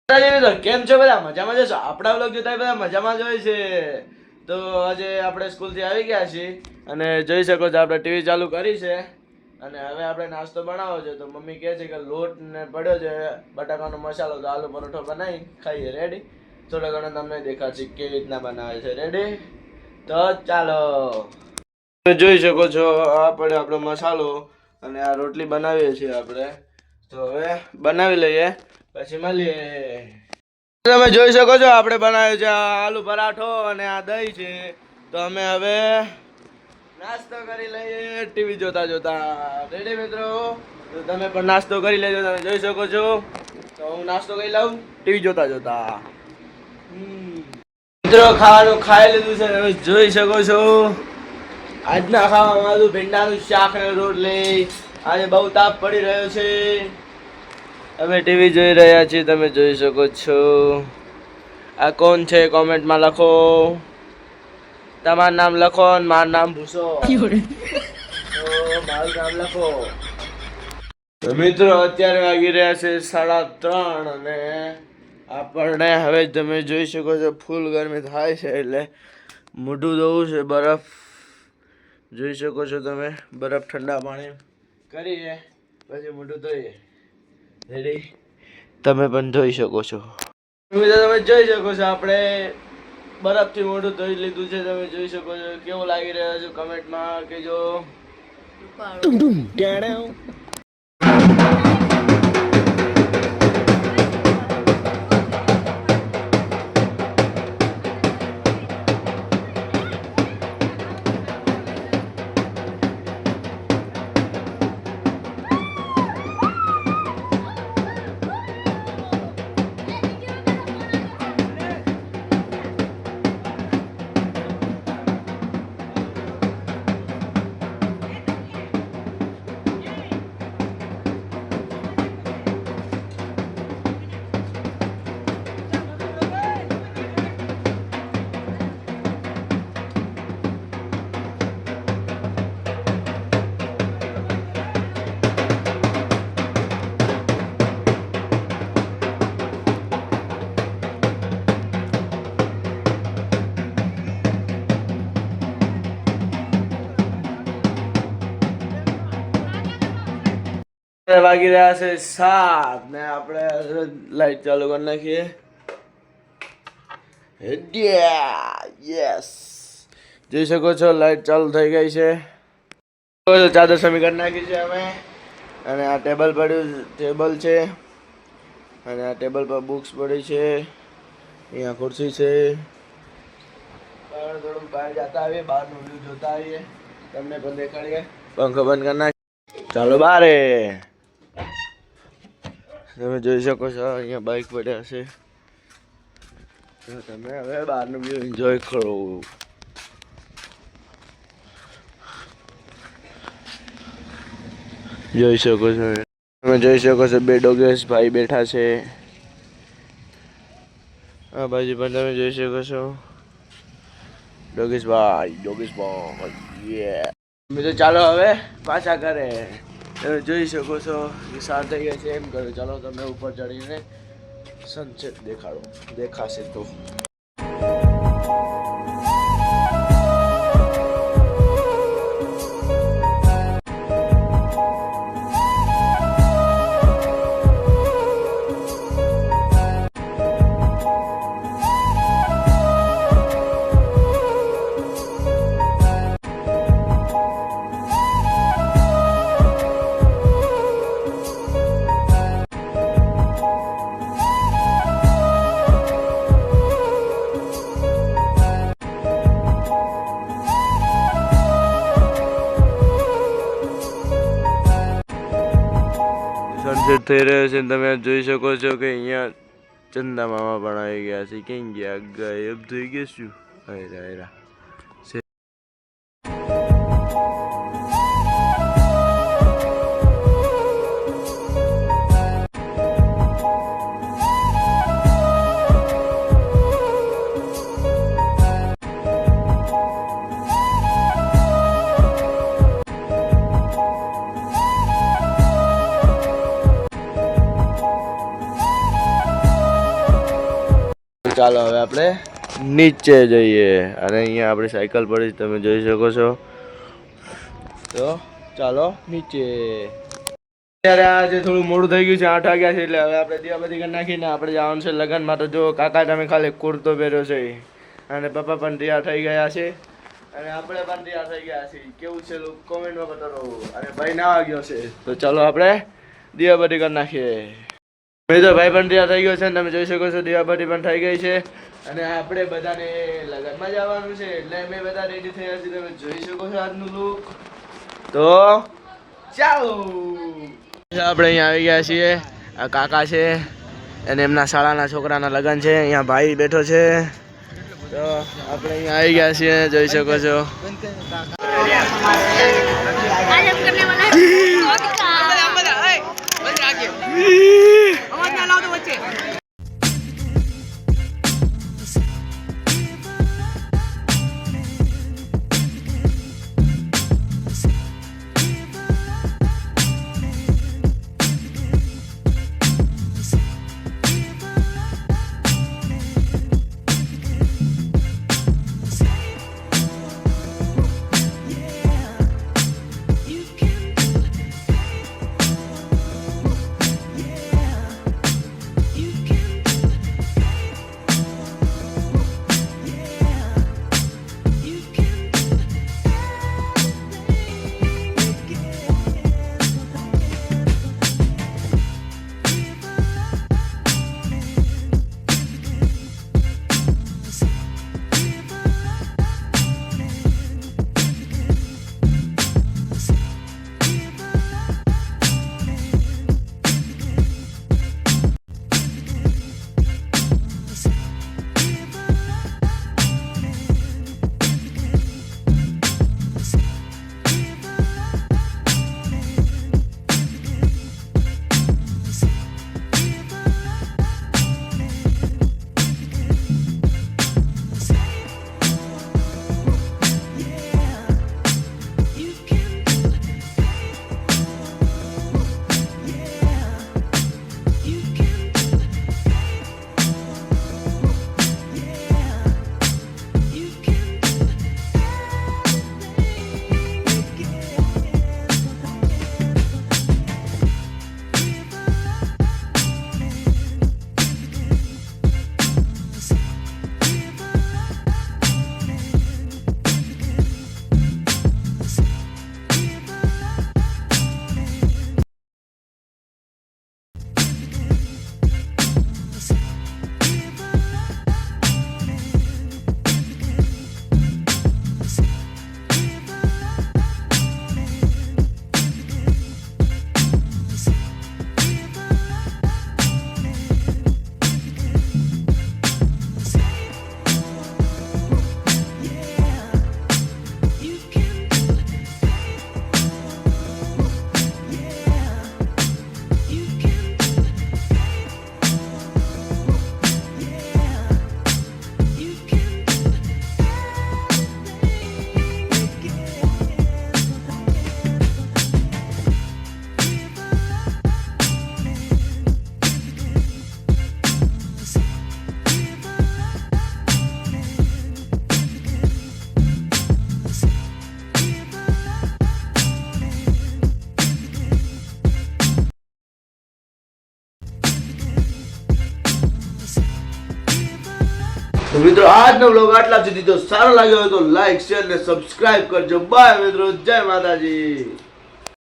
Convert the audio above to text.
કેમ છો બધા? મજામાં જશો? આપણા વ્લોગ જોતા બધા મજામાં જ હોય છે. તો આજે આપણે સ્કૂલથી આવી ગયા છીએ અને જોઈ શકો છો આપણે ટીવી ચાલુ કરી છે અને હવે આપણે નાસ્તો બનાવવો છે. તો મમ્મી કહે છે કે લોટ ને પડ્યો છે બટાકાનો મસાલો, તો આલુ પરોઠો બનાવી ખાઈએ. રેડી? થોડા ઘણા તમને દેખાશે કેવી રીતના બનાવે છે. રેડી? તો ચાલો. જોઈ શકો છો આ પડ્યો આપણો મસાલો અને આ રોટલી બનાવીએ છીએ આપણે. તો હવે બનાવી લઈએ પછી મળીએ. તમે જોઈ શકો છો આપણે બનાવ્યું છે આલુ પરાઠો અને આ દહીં છે. તો અમે હવે નાસ્તો કરી લઈએ ટીવી જોતા જોતા. રેડી મિત્રો? તો તમે પણ નાસ્તો કરી લેજો. તમે જોઈ શકો છો. તો હું નાસ્તો કરી લઉં ટીવી જોતા જોતા. મિત્રો ખાવાનું ખાઈ લીધું છે. તમે જોઈ શકો છો આજના ખાવામાં ભીંડાનું શાક ને રોટલી. આજે બહુ તાપ પડી રહ્યો છે. અમે ટીવી જોઈ રહ્યા છીએ. તમે જોઈ શકો છો. આ કોણ છે કોમેન્ટમાં લખો. તમારું નામ લખો અને મારું નામ ભૂસો. તો મારું નામ લખો. તો મિત્રો અત્યારે વાગી રહ્યા છે 3:30 અને આપણને હવે તમે જોઈ શકો છો ફૂલ ગરમી થાય છે એટલે મોઢું ધોવું છે. બરફ જોઈ શકો છો તમે. બરફ ઠંડા પાણી કરીએ પછી મોઢું ધોઈએ. રેડી? તમે પણ જોઈ શકો છો. તમે જોઈ શકો છો આપણે બરફથી મોઢું ધોઈ લીધું છે. તમે જોઈ શકો છો. કેવું લાગી રહ્યો છે કમેન્ટમાં કહેજો. વાગી રહ્યા છે 7 ને આપણે લાઈટ ચાલુ કરી નાખીએ. યસ, જોઈ શકો છો લાઈટ ચાલુ થઈ ગઈ છે. ચાદર સમી કરી નાખી છે અમે. અને આ ટેબલ છે અને આ ટેબલ પર બુક્સ પડી છે. અહીંયા ખુરશી છે. થોડુંક બહાર જતા આવીએ, બહારનું વ્યૂ જોતા આવીએ, તમને પણ દેખાડીએ. પંખો બંધ કરી નાખીએ. ચાલો બારે. તમે જોઈ શકો છો અહીંયા બાઇક પડ્યા છે. તો તમે હવે બહારનું વ્યૂ એન્જોય કરો. જોઈ શકો છો. તમે જોઈ શકો છો 2 ડોગેશ ભાઈ બેઠા છે. આ બાજુ પણ તમે જોઈ શકો છો ડોગેશ ભાઈ. યે. તો ચાલો હવે પાછા ઘરે. તમે જોઈ શકો છો કે 7 થઈ ગયા છે. એમ કરો ચાલો તમે ઉપર ચડીને સનસેટ દેખાશે તો. સનસેટ થઈ રહ્યો છે. તમે જોઈ શકો છો કે અહીંયા ચંદા મામા પણ આવી ગયા છે. ક્યાં ગયા? ગાયબ થઈ ગયા. શું હાયરા ચાલો હવે આપણે નીચે જઈએ અને અહીંયા આપણી સાયકલ પડી તમે જોઈ શકો છો. તો ચાલો નીચે. અત્યારે આજે થોડું મોડું થઈ ગયું છે, 8 વાગ્યા છે, એટલે હવે આપણે દીવાબત્તી કરી નાખીને આપણે જવાનું છે લગ્નમાં. તો જો કાકા તમે ખાલી કુર્તો પહેર્યો છે અને પપ્પા પણ તૈયાર થઈ ગયા છે અને આપણે પણ તૈયાર થઈ ગયા છે. કેવું છે લોકો કોમેન્ટમાં બતાવો. અને ભાઈ નાવા ગયો છે. તો ચાલો આપણે દીવાબત્તી કરી નાખીએ. મેં તો ભાઈ પણ તૈયાર થઈ ગયો છે, તમે જોઈ શકો છો દીવાબત્તી પણ થઈ ગઈ છે અને આપણે બધાને લગ્નમાં જવાનું છે એટલે અમે બધા રેડી થયા છીએ. તમે જોઈ શકો છો આજનું લુક. તો ચાલો આપણે અહીંયા આવી ગયા છીએ. આ કાકા છે અને એમના શાળાના છોકરાના લગ્ન છે. અહીંયા ભાઈ બેઠો છે. તો આપણે અહીંયા આવી ગયા છીએ, જોઈ શકો છો. તો મિત્રો આજનો વ્લોગ આટલા સુધી. તો સારો લાગ્યો હોય તો લાઈક શેર ને સબસ્ક્રાઇબ કરજો. બાય મિત્રો, જય માતાજી.